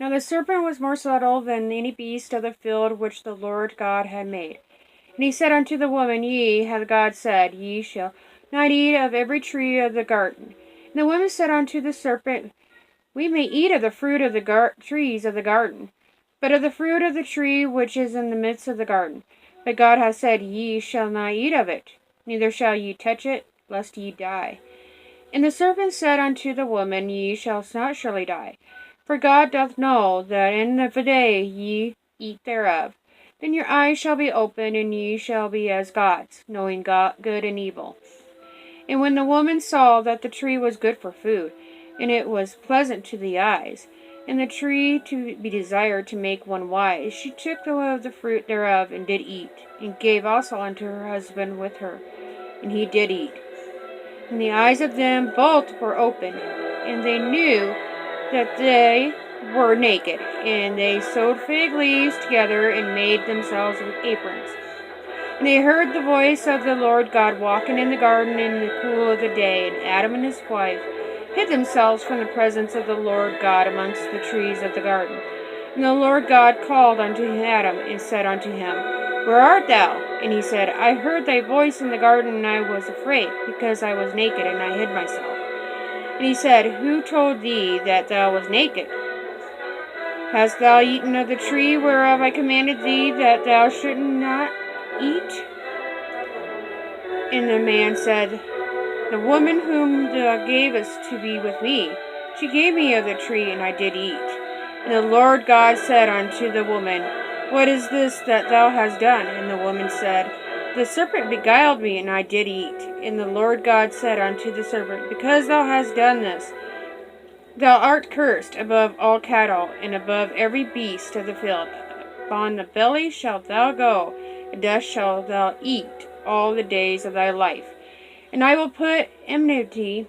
Now the serpent was more subtle than any beast of the field which the Lord God had made. And he said unto the woman, Ye hath God said, Ye shall not eat of every tree of the garden. And the woman said unto the serpent, We may eat of the fruit of the trees of the garden, but of the fruit of the tree which is in the midst of the garden. But God hath said, Ye shall not eat of it, neither shall ye touch it, lest ye die. And the serpent said unto the woman, Ye shall not surely die. For God doth know that in the day ye eat thereof, then your eyes shall be opened, and ye shall be as gods, knowing good and evil. And when the woman saw that the tree was good for food, and it was pleasant to the eyes, and the tree to be desired to make one wise, she took of the fruit thereof, and did eat, and gave also unto her husband with her, and he did eat. And the eyes of them both were opened, and they knew that they were naked, and they sewed fig leaves together, and made themselves aprons. And they heard the voice of the Lord God walking in the garden in the cool of the day, and Adam and his wife hid themselves from the presence of the Lord God amongst the trees of the garden. And the Lord God called unto Adam, and said unto him, Where art thou? And he said, I heard thy voice in the garden, and I was afraid, because I was naked, and I hid myself. And he said, Who told thee that thou wast naked? Hast thou eaten of the tree whereof I commanded thee that thou shouldst not eat? And the man said, The woman whom thou gavest to be with me, she gave me of the tree, and I did eat. And the Lord God said unto the woman, What is this that thou hast done? And the woman said, The serpent beguiled me, and I did eat. And the Lord God said unto the serpent, Because thou hast done this, thou art cursed above all cattle, and above every beast of the field. Upon the belly shalt thou go, and dust shalt thou eat all the days of thy life. And I will put enmity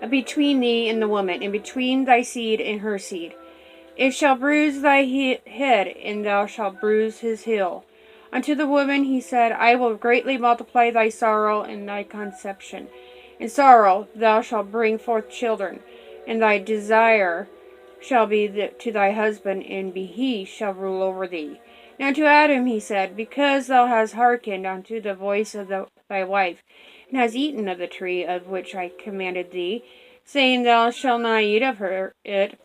between thee and the woman, and between thy seed and her seed. It shall bruise thy head, and thou shalt bruise his heel. Unto the woman he said, I will greatly multiply thy sorrow and thy conception. In sorrow thou shalt bring forth children, and thy desire shall be to thy husband, and he shall rule over thee. Now to Adam he said, Because thou hast hearkened unto the voice of thy wife, and hast eaten of the tree of which I commanded thee, saying, Thou shalt not eat of it,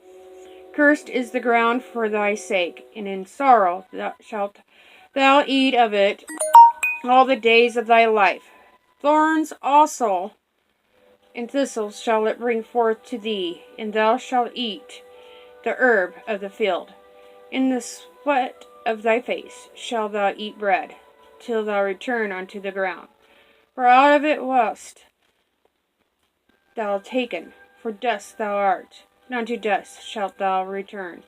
cursed is the ground for thy sake, and in sorrow shalt thou eat of it all the days of thy life. Thorns also and thistles shall it bring forth to thee, and thou shalt eat the herb of the field. In the sweat of thy face shalt thou eat bread, till thou return unto the ground. For out of it wast thou taken, for dust thou art, and unto dust shalt thou return.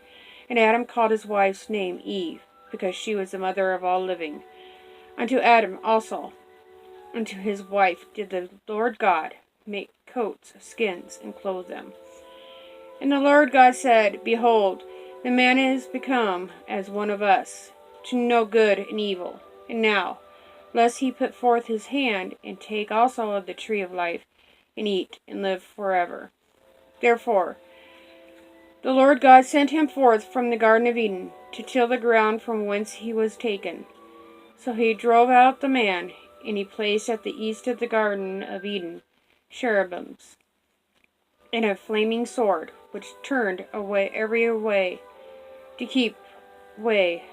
And Adam called his wife's name Eve, because she was the mother of all living. Unto Adam also, unto his wife did the Lord God make coats of skins, and clothe them. And the Lord God said, Behold, the man is become as one of us, to know good and evil. And now, lest he put forth his hand, and take also of the tree of life, and eat, and live forever. Therefore, the Lord God sent him forth from the Garden of Eden, to till the ground from whence he was taken. So he drove out the man, and he placed at the east of the Garden of Eden cherubims, and a flaming sword, which turned away every way, to keep way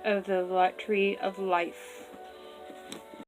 of the tree of life.